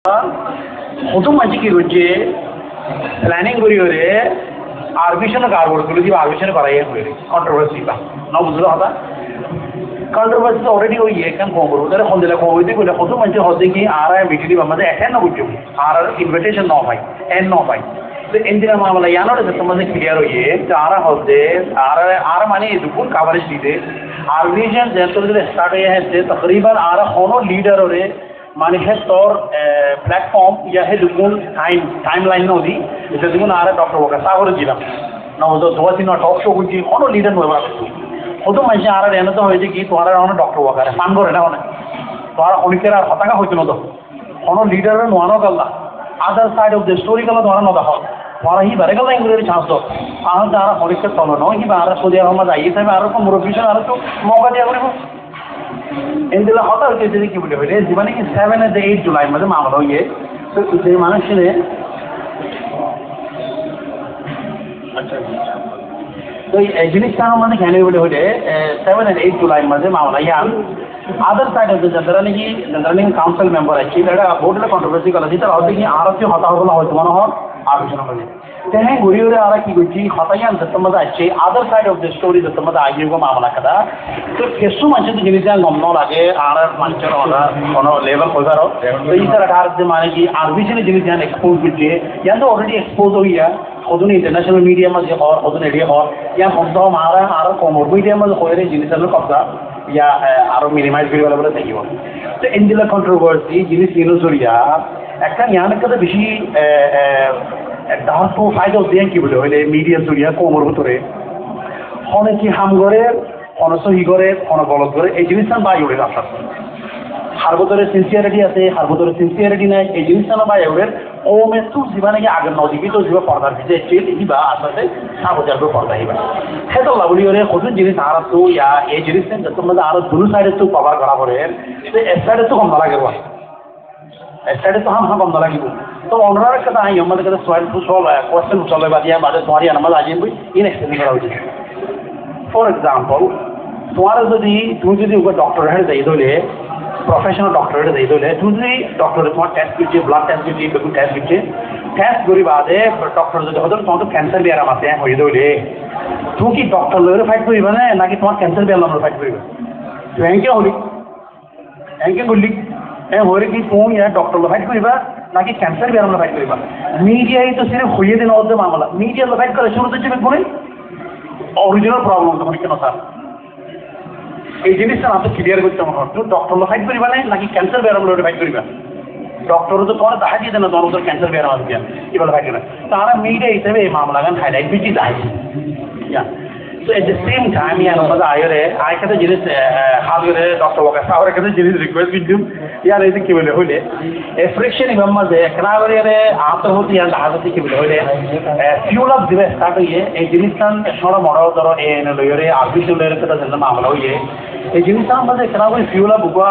প্রথম মাঝে কি করছে প্ল্যানিং করি করে আরবিশন কারবার করে দিব আরবিশন করাই করে কন্ট্রোভার্সি বা না বুঝলো কথা কন্ট্রোভার্সি তো অলরেডি ওই এখান কম করবো তাহলে ফোন দিলে কম হইতে বলে প্রথম মাঝে হচ্ছে কি আর মিটিং আমাদের অ্যাটেন্ড না করছো আর ইনভিটেশন ন পাই এন ন পাই তো ಎಂದಿನ ಮಾಮೂಲ ಯಾನೋಡ ಸಂಬಂಧ ಕ್ಲಿಯರ್ ಹೋಗಿ ಆರ ಹೋದೆ ಆರ ಮನೆ दुपुर कवरेज दीते आर्गेनाइजेशन जैसे स्टार्ट हुआ है तकरीबन आर होनो लीडर और माने है तौर प्लेटफॉर्म या है दुपुर टाइम लाइन न होती जैसे दुपुर आर डॉक्टर होगा सागर जिला ना हो तो दो तीन टॉक शो कुछ होनो लीडर हुआ वो तो मैं आर रहना तो होती कि तुम्हारा होना डॉक्टर होगा मान को रहना होना तुम्हारा उनके हताका होती न तो होनो लीडर नुआनो कल्ला other side of the story कल्ला तुम्हारा न दखा तुम्हारा ही भरे गला इंग्लिश चांस दो आह तारा होलिके चलो न कि बाहर सऊदी अरब में जाइए थे आरो को मुरब्बीशन आरो तो मौका दिया करें इन दिला होता है जैसे कि बोले बोले जीवन की 7 और 8 जुलाई में मामला हो ये तो इसे मानस ने अच्छा तो अफगानिस्तान में कहने बोले बोले 7 और 8 जुलाई में मामला यार other side of the general council member है कि लड़ा बोर्ड में कंट्रोवर्सी कर दी तो होती कि आरती हता होला होय मन हो आलोचना करे तेने गुरी गुरी आरा की गुची हतायान दत्तमदा अच्छे other side of the story दत्तमदा आगे को मामला कदा तो केसु मंचे तो जिनिस गम न लागे आरा मंचर होला ono लेवल होगारो तो इस तरह कार से माने कि आर्बिशन जिनिस जान एक्सपोज गुचे या तो ऑलरेडी एक्सपोज हो गया खुद इंटरनेशनल मीडिया में जो और खुद एरिया और या खुद तो हमारा आरो कॉमर मीडिया में होय रे जिनिस नो कब्जा या आरो मिनिमाइज करी वाला बोले থাকিব তো ইন্ডিয়া কন্ট্রোভার্সি জিনিস ইনোজরিয়া একটা ইয়ানকতে বেশি ডাউন প্রোফাইল দেন কি বলে হইলে মিডিয়া জরিয়া কোমর ভিতরে হনে কি হাম করে হনে সহি করে হনে গলত করে এই জিনিসটা বাই উড়ে রাখা হার ভিতরে সিনসিয়ারিটি আছে হার ভিতরে সিনসিয়ারিটি নাই এই জিনিসটা বাই উড়ে ও মেতু জীবনে কি আগে নদীবি তো জীব পর্দার ভিতরে চেয়ে দিবা আসলে সাবজার করে পর্দা হিবা হেতো লাগুলি ওরে কত জিনিস আর তো ইয়া এই জিনিসটা যত মধ্যে আর দুনো সাইডে তো কভার করা পড়ে তো এক সাইডে তো কম লাগে গো এক সাইডে তো হাম কম লাগে तो ऑनर कदा आई हम कदा सवाल पूछो क्वेश्चन पूछो बादिया बाद तुम्हारी नमाज आज भी इन एक्सप्लेन करा होती फॉर एग्जांपल तुम्हारा यदि तुम यदि डॉक्टर है दे दोले प्रोफेशनल डॉक्टर है दे दोले तुम यदि डॉक्टर तुम्हारा टेस्ट कीजिए ब्लड टेस्ट कीजिए बिल्कुल टेस्ट कीजिए टेस्ट करी बादे डॉक्टर जो होतो तुम्हारा कैंसर भी आराम आते हैं हो दोले तुम की डॉक्टर लोरे फाइट करी बने ना कि तुम्हारा कैंसर भी आराम फाइट करी तो एंके होली एंके गुल्ली ए होरे की तुम या डॉक्टर लो फाइट करी ना कि कैंसर भी आराम फाइट करीबा मीडिया ही तो सिर्फ हुए दिन और मामला मीडिया लो फाइट करे शुरू से जब बोले ओरिजिनल प्रॉब्लम तो केन सर এই জিনিসটা না তো ক্লিয়ার করতে হবে তো ডক্টর লো ফাইট করিবা না নাকি ক্যান্সার বেরাম লো ফাইট করিবা ডক্টর তো তোমার দেখা দিয়ে দেন তোমার ক্যান্সার বেরাম আছে কি বলে ফাইট করে তারা মিডিয়া হিসেবে এই মামলা গান হাইলাইট বেশি দেয় या so at the same time या नमदा आयरे आय कहते जिनिस हाल करे डॉक्टर वका सावर कहते जिनिस रिक्वेस्ट किदुम यार ऐसे की बोले होले फ्रिक्शन इबम्मा जे एकनावरे रे आत होती या हाजती की बोले होले फ्यूल ऑफ दिवे स्टार्ट हुई এই জিনিসটান সরা বড় ধরো এ এনে লইরে আরবিশুলের কথা জন্য মামলা হইয়ে এই জিনিসটার মধ্যে একনাবরে ফিউল অফ বুকা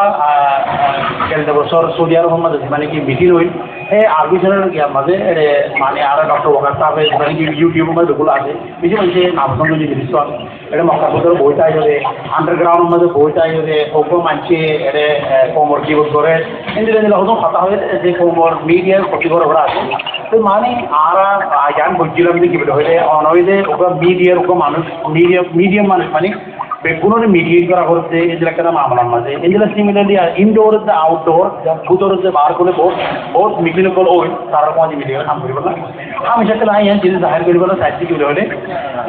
কেন বছর সৌদি আরব মধ্যে মানে কি মিটিং হই হে আরবিশুলের কি মাঝে মানে আর ডক্টর ওকা সাহেব মানে কি ইউটিউব মধ্যে গুলো আছে বিজি মানে নামসঙ্গ যে জিনিস এটা মক্কা ভিতরে বইটা আইরে আন্ডারগ্রাউন্ড মধ্যে বইটা আইরে ওকো মানছে এরে কোমর কি করে ইন্দিরা দিলা হতো কথা হয় যে কোমর মিডিয়ার ক্ষতি করে ওরা আছে তো মানে আরা জান বুঝছিলাম যে কি বলে হইলে অনইদে ওকা মিডিয়ার ওকা মানুষ মিডিয়াম মানুষ মানে বেগুনের মিডিয়েট করা হচ্ছে এগুলা কেন মামলার মাঝে এগুলা সিমিলারলি ইনডোর আউটডোর ভুতর বার করে বহুত মিটিংবল ওই তারা কোনো মিডিয়া কাম করিব না আমি সেটা নাই জিনিস জাহির করিব না সাইড কি হলে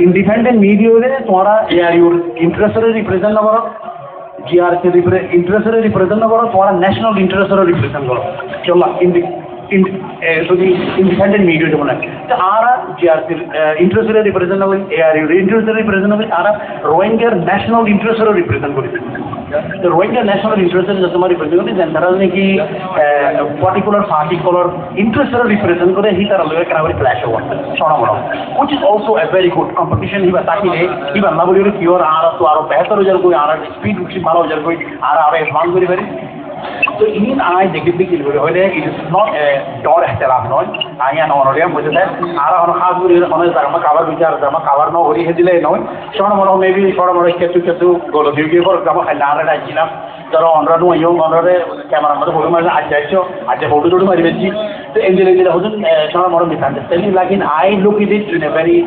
ইন্ডিপেন্ডেন্ট মিডিয়ারে তোমরা ইউর ইন্টারেস্টরে রিপ্রেজেন্ট না করো জিআর কে ইন্টারেস্টরে রিপ্রেজেন্ট না করো তোমরা ন্যাশনাল ইন্টারেস্টরে রিপ্রেজেন্ট করো চলো independent media जो बना तो आरा जीआरसी इंटरेस्ट रिप्रेजेंट होगी एआरयू इंटरेस्ट रिप्रेजेंट होगी आरा रोहिंग्या नेशनल इंटरेस्ट रिप्रेजेंट करी तो रोहिंग्या नेशनल इंटरेस्ट जो तुम्हारी रिप्रेजेंट करी जनता ने कि पर्टिकुलर पार्टिकुलर इंटरेस्ट रिप्रेजेंट करे ही तरह लोग केना बड़ी क्लैश हुआ सोना बड़ा which is also a very good competition ही बता कि ही बंदा बोली कि और आरा तो आरो बेहतर हो जाए कोई आरा स्पीड उसी मारा हो जाए कोई आरा आरो एडवांस करी फेरी तो इन आय देखिए कि होले इट इज नॉट ए डर एहतराम नय आया नोरिया बुझे दे आरा हन खास गुरी हन जामा कावर विचार जामा कावर न होरी हे दिले नय सोना मनो मे बी सोना मनो केतु गोलो दिगे पर जामा खाला आरा डाजिना যারা অনরানো ইয়ং অনরে ক্যামেরার মধ্যে ফটো মারি আজ ফটো টটো মারি বেশি তো এঞ্জেল হচ্ছেন সময় মরম misunderstanding like in I look at it in a very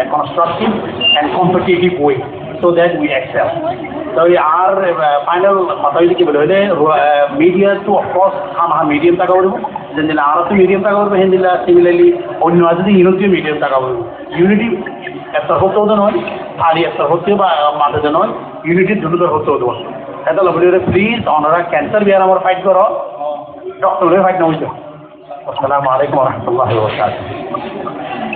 constructive and competitive way so that we excel. So our final কথা কি বলে হলে মিডিয়া তো অফকোর্স আমার মিডিয়াম টাকা বলব যেন আর তো মিডিয়াম টাকা বলব হিন্দিলা সিমিলারলি অন্য আছে ইউনিটি মিডিয়াম টাকা বলব ইউনিটি একটা হতে নয় খালি একটা হতে বা মাঝে নয় ইউনিটি দুটো হতে নয় এটা বলে প্লিজ অনারা ক্যান্সার বিয়ার আমার ফাইট করো ডক্টরের ফাইট না হইতো আসসালামু আলাইকুম ওয়া রাহমাতুল্লাহি ওয়া বারাকাতুহু